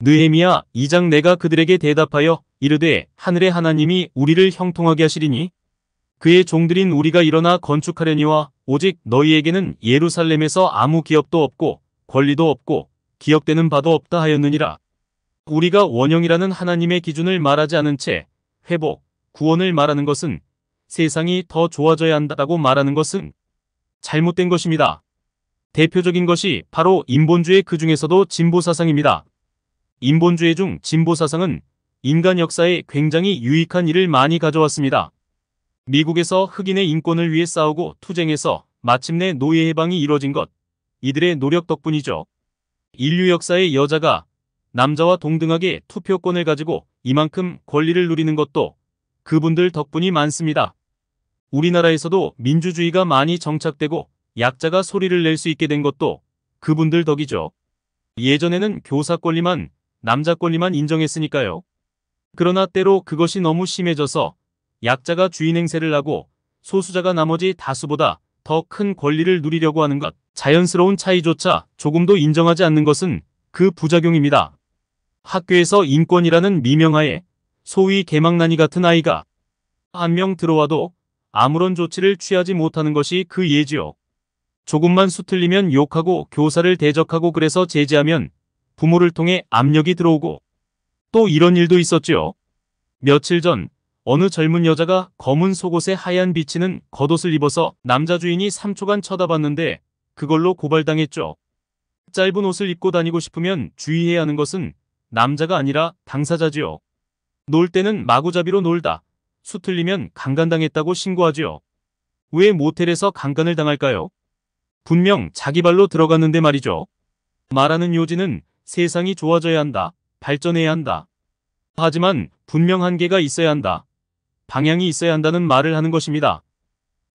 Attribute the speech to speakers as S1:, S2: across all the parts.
S1: 느헤미야 2장 내가 그들에게 대답하여 이르되 하늘의 하나님이 우리를 형통하게 하시리니 그의 종들인 우리가 일어나 건축하려니와 오직 너희에게는 예루살렘에서 아무 기업도 없고 권리도 없고 기억되는 바도 없다 하였느니라. 우리가 원형이라는 하나님의 기준을 말하지 않은 채 회복, 구원을 말하는 것은 세상이 더 좋아져야 한다고 말하는 것은 잘못된 것입니다. 대표적인 것이 바로 인본주의 그 중에서도 진보사상입니다. 인본주의 중 진보사상은 인간 역사에 굉장히 유익한 일을 많이 가져왔습니다. 미국에서 흑인의 인권을 위해 싸우고 투쟁해서 마침내 노예 해방이 이뤄진 것, 이들의 노력 덕분이죠. 인류 역사의 여자가 남자와 동등하게 투표권을 가지고 이만큼 권리를 누리는 것도 그분들 덕분이 많습니다. 우리나라에서도 민주주의가 많이 정착되고 약자가 소리를 낼 수 있게 된 것도 그분들 덕이죠. 예전에는 교사 권리만, 남자 권리만 인정했으니까요. 그러나 때로 그것이 너무 심해져서 약자가 주인 행세를 하고 소수자가 나머지 다수보다 더 큰 권리를 누리려고 하는 것, 자연스러운 차이조차 조금도 인정하지 않는 것은 그 부작용입니다. 학교에서 인권이라는 미명하에 소위 개망난이 같은 아이가 한 명 들어와도 아무런 조치를 취하지 못하는 것이 그 예지요. 조금만 수틀리면 욕하고 교사를 대적하고 그래서 제지하면 부모를 통해 압력이 들어오고 또 이런 일도 있었지요. 며칠 전 어느 젊은 여자가 검은 속옷에 하얀 비치는 겉옷을 입어서 남자 주인이 3초간 쳐다봤는데 그걸로 고발당했죠. 짧은 옷을 입고 다니고 싶으면 주의해야 하는 것은 남자가 아니라 당사자지요. 놀 때는 마구잡이로 놀다 수틀리면 강간당했다고 신고하지요. 왜 모텔에서 강간을 당할까요? 분명 자기 발로 들어갔는데 말이죠. 말하는 요지는 세상이 좋아져야 한다, 발전해야 한다. 하지만 분명 한계가 있어야 한다, 방향이 있어야 한다는 말을 하는 것입니다.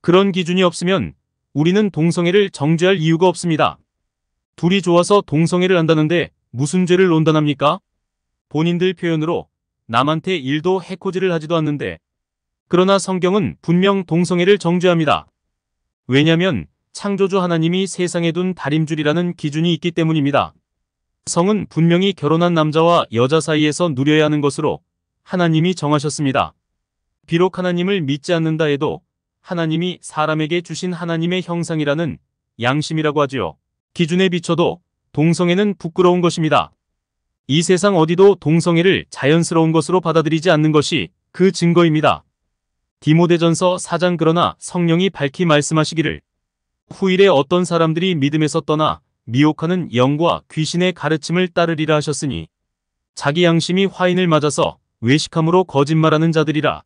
S1: 그런 기준이 없으면 우리는 동성애를 정죄할 이유가 없습니다. 둘이 좋아서 동성애를 한다는데 무슨 죄를 논단합니까? 본인들 표현으로 남한테 일도 해코지를 하지도 않는데. 그러나 성경은 분명 동성애를 정죄합니다. 왜냐하면 창조주 하나님이 세상에 둔 다림줄이라는 기준이 있기 때문입니다. 성은 분명히 결혼한 남자와 여자 사이에서 누려야 하는 것으로 하나님이 정하셨습니다. 비록 하나님을 믿지 않는다 해도 하나님이 사람에게 주신 하나님의 형상이라는 양심이라고 하지요. 기준에 비춰도 동성애는 부끄러운 것입니다. 이 세상 어디도 동성애를 자연스러운 것으로 받아들이지 않는 것이 그 증거입니다. 디모데전서 4장 그러나 성령이 밝히 말씀하시기를 후일에 어떤 사람들이 믿음에서 떠나 미혹하는 영과 귀신의 가르침을 따르리라 하셨으니 자기 양심이 화인을 맞아서 외식함으로 거짓말하는 자들이라.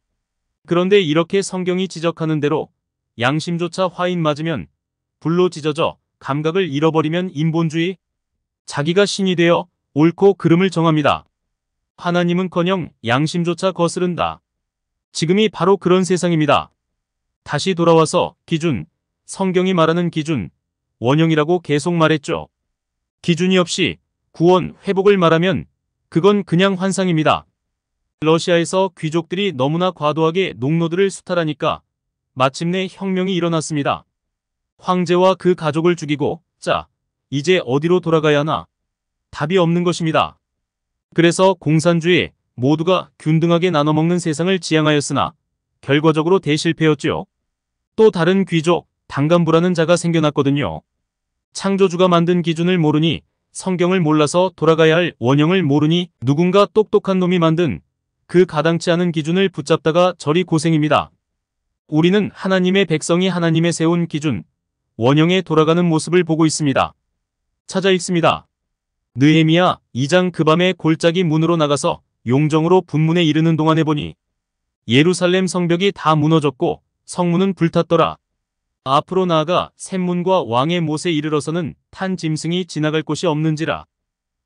S1: 그런데 이렇게 성경이 지적하는 대로 양심조차 화인 맞으면 불로 찢어져 감각을 잃어버리면 인본주의, 자기가 신이 되어 옳고 그름을 정합니다. 하나님은커녕 양심조차 거스른다. 지금이 바로 그런 세상입니다. 다시 돌아와서 기준, 성경이 말하는 기준, 원형이라고 계속 말했죠. 기준이 없이 구원, 회복을 말하면 그건 그냥 환상입니다. 러시아에서 귀족들이 너무나 과도하게 농노들을 수탈하니까 마침내 혁명이 일어났습니다. 황제와 그 가족을 죽이고 자, 이제 어디로 돌아가야 하나? 답이 없는 것입니다. 그래서 공산주의, 모두가 균등하게 나눠먹는 세상을 지향하였으나 결과적으로 대실패였지요. 또 다른 귀족, 당간부라는 자가 생겨났거든요. 창조주가 만든 기준을 모르니, 성경을 몰라서 돌아가야 할 원형을 모르니 누군가 똑똑한 놈이 만든 그 가당치 않은 기준을 붙잡다가 저리 고생입니다. 우리는 하나님의 백성이 하나님의 세운 기준, 원형에 돌아가는 모습을 보고 있습니다. 찾아 읽습니다. 느헤미야 2장 그 밤에 골짜기 문으로 나가서 용정으로 분문에 이르는 동안에 보니 예루살렘 성벽이 다 무너졌고 성문은 불탔더라. 앞으로 나아가 샘문과 왕의 못에 이르러서는 탄 짐승이 지나갈 곳이 없는지라.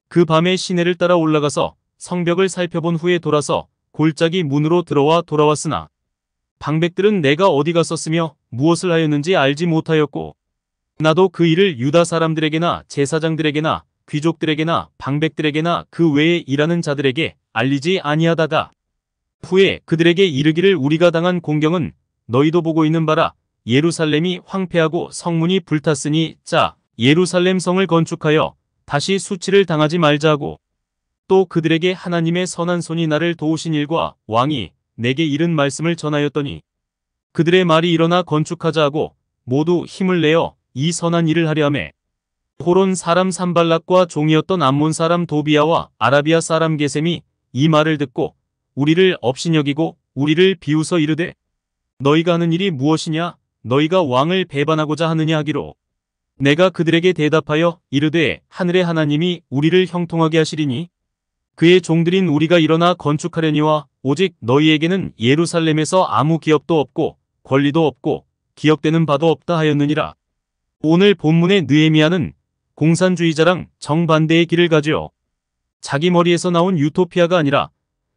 S1: 그 밤에 시내를 따라 올라가서 성벽을 살펴본 후에 돌아서 골짜기 문으로 들어와 돌아왔으나 방백들은 내가 어디 갔었으며 무엇을 하였는지 알지 못하였고 나도 그 일을 유다 사람들에게나 제사장들에게나 귀족들에게나 방백들에게나 그 외에 일하는 자들에게 알리지 아니하다가 후에 그들에게 이르기를 우리가 당한 공경은 너희도 보고 있는 바라. 예루살렘이 황폐하고 성문이 불탔으니 자 예루살렘 성을 건축하여 다시 수치를 당하지 말자 하고 또 그들에게 하나님의 선한 손이 나를 도우신 일과 왕이 내게 이른 말씀을 전하였더니 그들의 말이 일어나 건축하자 하고 모두 힘을 내어 이 선한 일을 하려 하매 호론 사람 산발락과 종이었던 암몬 사람 도비아와 아라비아 사람 게셈이 이 말을 듣고 우리를 업신여기고 우리를 비웃어 이르되 너희가 하는 일이 무엇이냐 너희가 왕을 배반하고자 하느냐 하기로 내가 그들에게 대답하여 이르되 하늘의 하나님이 우리를 형통하게 하시리니 그의 종들인 우리가 일어나 건축하려니와 오직 너희에게는 예루살렘에서 아무 기업도 없고 권리도 없고 기억되는 바도 없다 하였느니라. 오늘 본문의 느헤미야는 공산주의자랑 정반대의 길을 가지요. 자기 머리에서 나온 유토피아가 아니라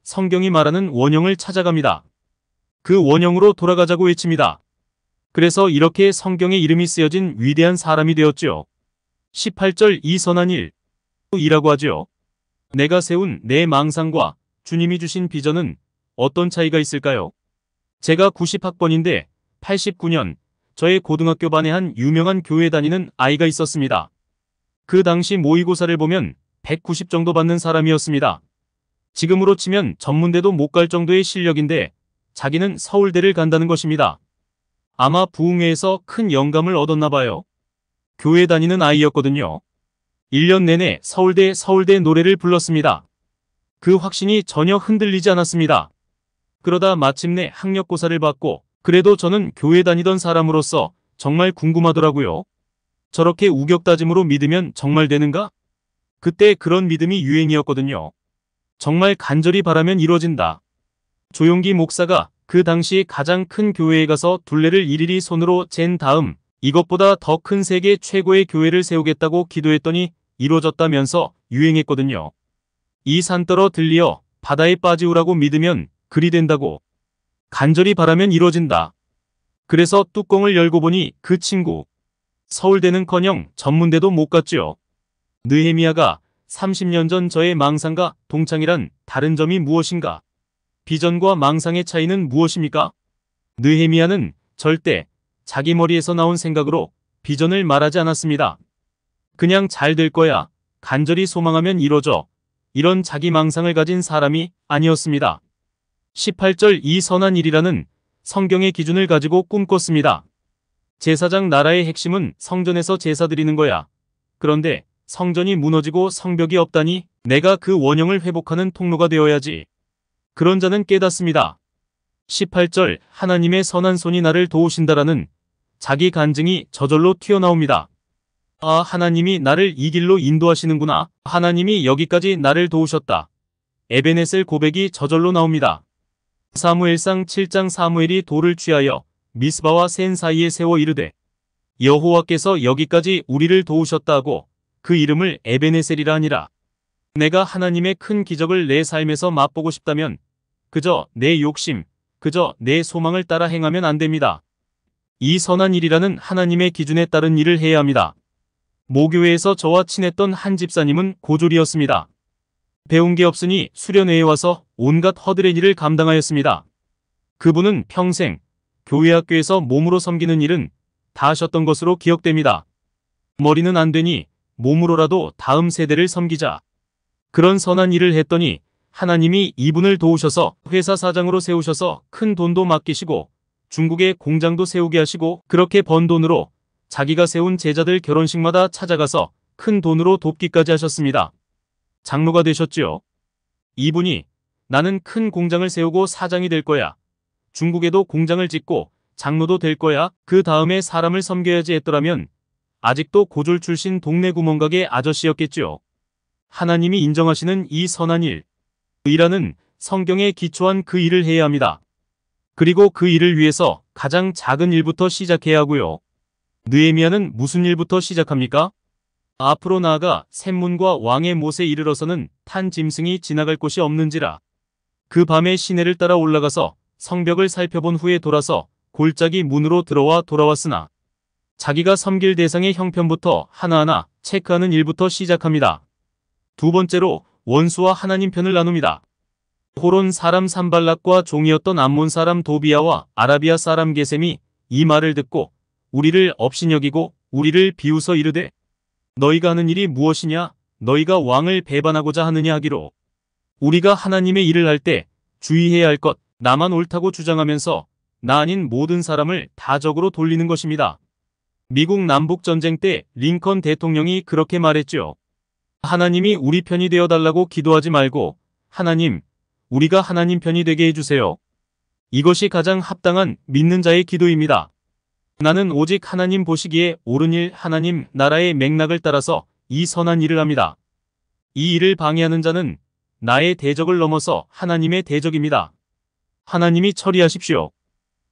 S1: 성경이 말하는 원형을 찾아갑니다. 그 원형으로 돌아가자고 외칩니다. 그래서 이렇게 성경에 이름이 쓰여진 위대한 사람이 되었지요. 18절 이 선한 일이라고 하지요. 내가 세운 내 망상과 주님이 주신 비전은 어떤 차이가 있을까요? 제가 90학번인데 89년 저의 고등학교 반에 한 유명한 교회 다니는 아이가 있었습니다. 그 당시 모의고사를 보면 190 정도 받는 사람이었습니다. 지금으로 치면 전문대도 못 갈 정도의 실력인데 자기는 서울대를 간다는 것입니다. 아마 부흥회에서 큰 영감을 얻었나 봐요. 교회 다니는 아이였거든요. 1년 내내 서울대 노래를 불렀습니다. 그 확신이 전혀 흔들리지 않았습니다. 그러다 마침내 학력고사를 받고 그래도 저는 교회 다니던 사람으로서 정말 궁금하더라고요. 저렇게 우격다짐으로 믿으면 정말 되는가? 그때 그런 믿음이 유행이었거든요. 정말 간절히 바라면 이루어진다. 조용기 목사가 그 당시 가장 큰 교회에 가서 둘레를 일일이 손으로 잰 다음 이것보다 더 큰 세계 최고의 교회를 세우겠다고 기도했더니 이루어졌다면서 유행했거든요. 이 산더러 들리어 바다에 빠지우라고 믿으면 그리 된다고. 간절히 바라면 이루어진다. 그래서 뚜껑을 열고 보니 그 친구 서울대는커녕 전문대도 못 갔지요. 느헤미야가 30년 전 저의 망상과 동창이란 다른 점이 무엇인가? 비전과 망상의 차이는 무엇입니까? 느헤미야는 절대 자기 머리에서 나온 생각으로 비전을 말하지 않았습니다. 그냥 잘 될 거야. 간절히 소망하면 이루어져. 이런 자기 망상을 가진 사람이 아니었습니다. 18절 이 선한 일이라는 성경의 기준을 가지고 꿈꿨습니다. 제사장 나라의 핵심은 성전에서 제사 드리는 거야. 그런데 성전이 무너지고 성벽이 없다니 내가 그 원형을 회복하는 통로가 되어야지. 그런 자는 깨닫습니다. 18절 하나님의 선한 손이 나를 도우신다라는 자기 간증이 저절로 튀어나옵니다. 아, 하나님이 나를 이 길로 인도하시는구나. 하나님이 여기까지 나를 도우셨다. 에베네셀 고백이 저절로 나옵니다. 사무엘상 7장 사무엘이 돌을 취하여 미스바와 센 사이에 세워 이르되 여호와께서 여기까지 우리를 도우셨다 하고 그 이름을 에베네셀이라 하니라. 내가 하나님의 큰 기적을 내 삶에서 맛보고 싶다면 그저 내 욕심, 그저 내 소망을 따라 행하면 안 됩니다. 이 선한 일이라는 하나님의 기준에 따른 일을 해야 합니다. 모교회에서 저와 친했던 한 집사님은 고졸이었습니다. 배운 게 없으니 수련회에 와서 온갖 허들의 일을 감당하였습니다. 그분은 평생 교회 학교에서 몸으로 섬기는 일은 다 하셨던 것으로 기억됩니다. 머리는 안 되니 몸으로라도 다음 세대를 섬기자. 그런 선한 일을 했더니 하나님이 이분을 도우셔서 회사 사장으로 세우셔서 큰 돈도 맡기시고 중국에 공장도 세우게 하시고 그렇게 번 돈으로 자기가 세운 제자들 결혼식마다 찾아가서 큰 돈으로 돕기까지 하셨습니다. 장로가 되셨지요. 이분이 나는 큰 공장을 세우고 사장이 될 거야. 중국에도 공장을 짓고 장로도 될 거야. 그 다음에 사람을 섬겨야지 했더라면 아직도 고졸 출신 동네 구멍가게 아저씨였겠지요. 하나님이 인정하시는 이 선한 일이라는 성경에 기초한 그 일을 해야 합니다. 그리고 그 일을 위해서 가장 작은 일부터 시작해야 하고요. 느헤미야는 무슨 일부터 시작합니까? 앞으로 나아가 샘문과 왕의 못에 이르러서는 탄 짐승이 지나갈 곳이 없는지라. 그 밤에 시내를 따라 올라가서 성벽을 살펴본 후에 돌아서 골짜기 문으로 들어와 돌아왔으나 자기가 섬길 대상의 형편부터 하나하나 체크하는 일부터 시작합니다. 두 번째로 원수와 하나님 편을 나눕니다. 호론 사람 산발락과 종이었던 암몬 사람 도비아와 아라비아 사람 게셈이 이 말을 듣고 우리를 업신여기고 우리를 비웃어 이르되 너희가 하는 일이 무엇이냐? 너희가 왕을 배반하고자 하느냐 하기로 우리가 하나님의 일을 할 때 주의해야 할 것, 나만 옳다고 주장하면서 나 아닌 모든 사람을 다 적으로 돌리는 것입니다. 미국 남북전쟁 때 링컨 대통령이 그렇게 말했죠. 하나님이 우리 편이 되어달라고 기도하지 말고 하나님, 우리가 하나님 편이 되게 해주세요. 이것이 가장 합당한 믿는 자의 기도입니다. 나는 오직 하나님 보시기에 옳은 일, 하나님 나라의 맥락을 따라서 이 선한 일을 합니다. 이 일을 방해하는 자는 나의 대적을 넘어서 하나님의 대적입니다. 하나님이 처리하십시오.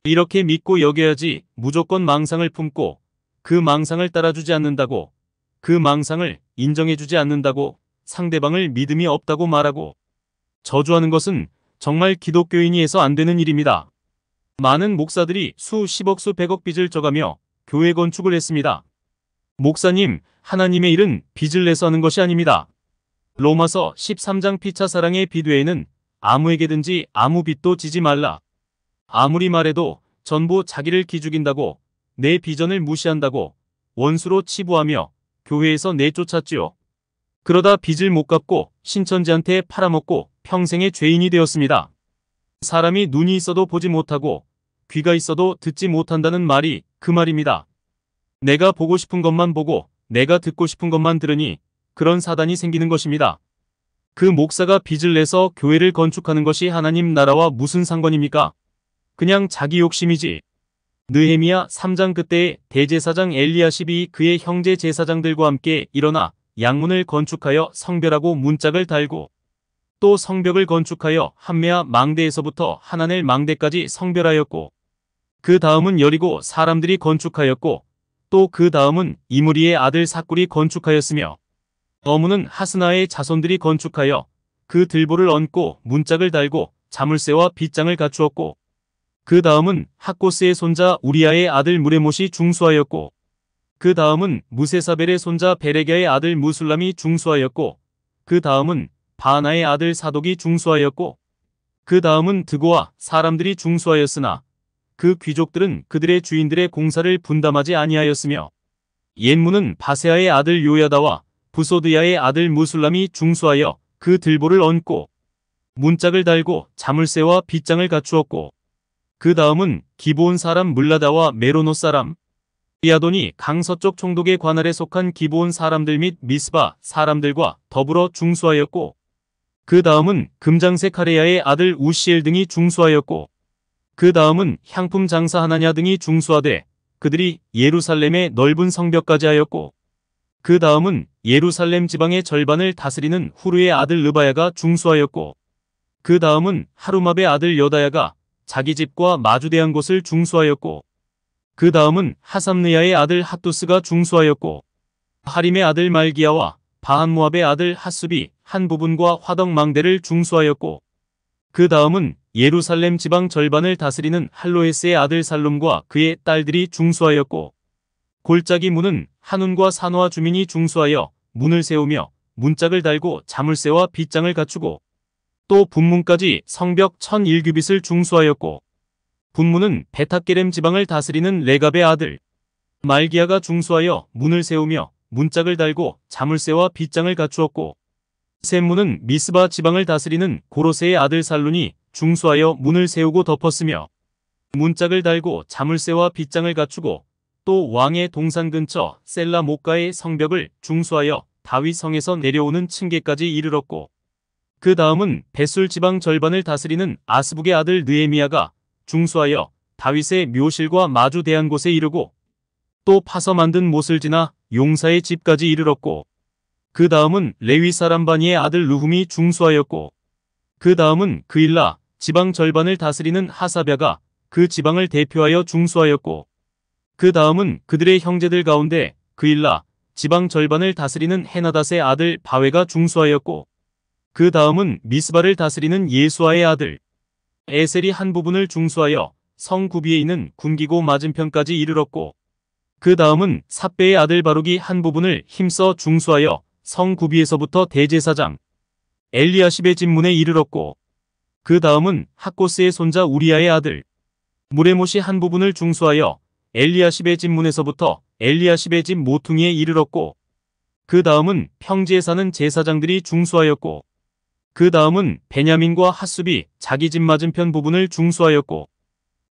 S1: 이렇게 믿고 여겨야지 무조건 망상을 품고 그 망상을 따라주지 않는다고, 그 망상을 인정해주지 않는다고 상대방을 믿음이 없다고 말하고 저주하는 것은 정말 기독교인이 해서 안 되는 일입니다. 많은 목사들이 수십억 수백억 빚을 져가며 교회 건축을 했습니다. 목사님, 하나님의 일은 빚을 내서 하는 것이 아닙니다. 로마서 13장 피차 사랑의 빚 외에는 아무에게든지 아무 빚도 지지 말라. 아무리 말해도 전부 자기를 기죽인다고, 내 비전을 무시한다고 원수로 치부하며 교회에서 내쫓았지요. 그러다 빚을 못 갚고 신천지한테 팔아먹고 평생의 죄인이 되었습니다. 사람이 눈이 있어도 보지 못하고 귀가 있어도 듣지 못한다는 말이 그 말입니다. 내가 보고 싶은 것만 보고 내가 듣고 싶은 것만 들으니 그런 사단이 생기는 것입니다. 그 목사가 빚을 내서 교회를 건축하는 것이 하나님 나라와 무슨 상관입니까? 그냥 자기 욕심이지. 느헤미야 3장 그때에 대제사장 엘리야십이 그의 형제 제사장들과 함께 일어나 양문을 건축하여 성별하고 문짝을 달고 또 성벽을 건축하여 함메아 망대에서부터 하나넬 망대까지 성별하였고 그 다음은 여리고 사람들이 건축하였고 또 그 다음은 이므리의 아들 삭굴이 건축하였으며 어무는 하스나의 자손들이 건축하여 그 들보를 얹고 문짝을 달고 자물쇠와 빗장을 갖추었고 그 다음은 학고스의 손자 우리아의 아들 무레못이 중수하였고 그 다음은 무세사벨의 손자 베레갸의 아들 무술람이 중수하였고 그 다음은 바하나의 아들 사독이 중수하였고 그 다음은 드고와 사람들이 중수하였으나 그 귀족들은 그들의 주인들의 공사를 분담하지 아니하였으며 옛문은 바세아의 아들 요야다와 부소드야의 아들 무술람이 중수하여 그 들보를 얹고 문짝을 달고 자물쇠와 빗장을 갖추었고 그 다음은 기브온 사람 물라다와 메로노 사람 이아돈이 강서쪽 총독의 관할에 속한 기브온 사람들 및 미스바 사람들과 더불어 중수하였고 그 다음은 금장색 하레야의 아들 우시엘 등이 중수하였고 그 다음은 향품 장사 하나냐 등이 중수하되 그들이 예루살렘의 넓은 성벽까지 하였고 그 다음은 예루살렘 지방의 절반을 다스리는 후르의 아들 르바야가 중수하였고 그 다음은 하루맙의 아들 여다야가 자기 집과 마주대한 곳을 중수하였고 그 다음은 하삼느야의 아들 핫두스가 중수하였고 하림의 아들 말기야와 바한모압의 아들 핫숲이 한 부분과 화덕망대를 중수하였고 그 다음은 예루살렘 지방 절반을 다스리는 할로에스의 아들 살룸과 그의 딸들이 중수하였고 골짜기 문은 한운과 산호와 주민이 중수하여 문을 세우며 문짝을 달고 자물쇠와 빗장을 갖추고 또 분문까지 성벽 1001규빗을 중수하였고 분문은 베타게렘 지방을 다스리는 레갑의 아들 말기야가 중수하여 문을 세우며 문짝을 달고 자물쇠와 빗장을 갖추었고 샘문은 미스바 지방을 다스리는 고로세의 아들 살룬이 중수하여 문을 세우고 덮었으며 문짝을 달고 자물쇠와 빗장을 갖추고 또 왕의 동산 근처 셀라 목가의 성벽을 중수하여 다윗 성에서 내려오는 층계까지 이르렀고 그 다음은 벳술 지방 절반을 다스리는 아스북의 아들 느헤미야가 중수하여 다윗의 묘실과 마주대한 곳에 이르고 또 파서 만든 못을 지나 용사의 집까지 이르렀고 그 다음은 레위 사람 바니의 아들 르훔이 중수하였고 그 다음은 그일라 지방 절반을 다스리는 하사랴가 그 지방을 대표하여 중수하였고 그 다음은 그들의 형제들 가운데 그일라 지방 절반을 다스리는 헤나닷의 아들 바웨가 중수하였고 그 다음은 미스바를 다스리는 예수아의 아들 에셀이 한 부분을 중수하여 성 구비에 있는 군기고 맞은편까지 이르렀고 그 다음은 삽베의 아들 바룩이 한 부분을 힘써 중수하여 성 구비에서부터 대제사장 엘리야십의 집문에 이르렀고 그 다음은 학고스의 손자 우리아의 아들 무레못이 한 부분을 중수하여 엘리야십의 집문에서부터 엘리야십의 집 모퉁이에 이르렀고 그 다음은 평지에 사는 제사장들이 중수하였고 그 다음은 베냐민과 핫숲이 자기 집 맞은편 부분을 중수하였고,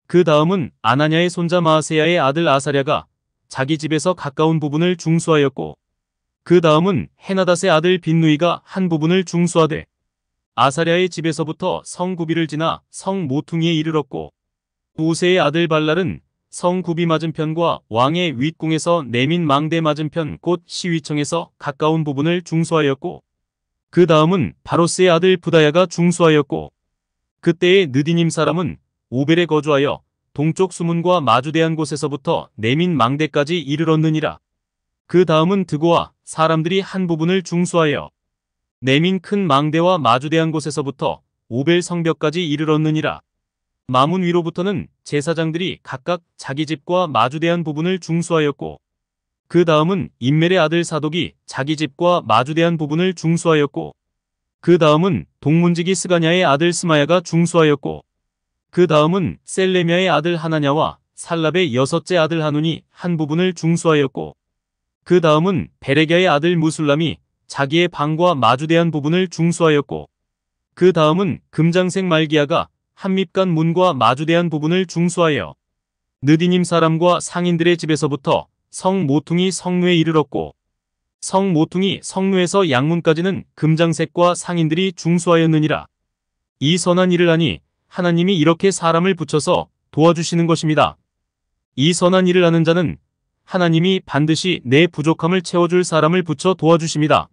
S1: 그 다음은 아나냐의 손자 마아세야의 아들 아사랴가 자기 집에서 가까운 부분을 중수하였고, 그 다음은 헤나닷의 아들 빈누이가 한 부분을 중수하되 아사랴의 집에서부터 성 구비를 지나 성 모퉁이에 이르렀고, 우세의 아들 발랄은 성 구비 맞은편과 왕의 윗궁에서 내민 망대 맞은편 곧 시위청에서 가까운 부분을 중수하였고, 그 다음은 바로스의 아들 부다야가 중수하였고, 그때의 느디님 사람은 오벨에 거주하여 동쪽 수문과 마주대한 곳에서부터 내민 망대까지 이르렀느니라. 그 다음은 드고와 사람들이 한 부분을 중수하여 내민 큰 망대와 마주대한 곳에서부터 오벨 성벽까지 이르렀느니라. 마문 위로부터는 제사장들이 각각 자기 집과 마주대한 부분을 중수하였고, 그 다음은 임멜의 아들 사독이 자기 집과 마주대한 부분을 중수하였고, 그 다음은 동문지기 스가냐의 아들 스마야가 중수하였고, 그 다음은 셀레미아의 아들 하나냐와 살랍의 여섯째 아들 하눈이 한 부분을 중수하였고, 그 다음은 베레갸의 아들 무술람이 자기의 방과 마주대한 부분을 중수하였고, 그 다음은 금장색 말기야가 한밉간 문과 마주대한 부분을 중수하여 느디님 사람과 상인들의 집에서부터 성 모퉁이 성루에 이르렀고, 성 모퉁이 성루에서 양문까지는 금장색과 상인들이 중수하였느니라. 이 선한 일을 하니 하나님이 이렇게 사람을 붙여서 도와주시는 것입니다. 이 선한 일을 하는 자는 하나님이 반드시 내 부족함을 채워줄 사람을 붙여 도와주십니다.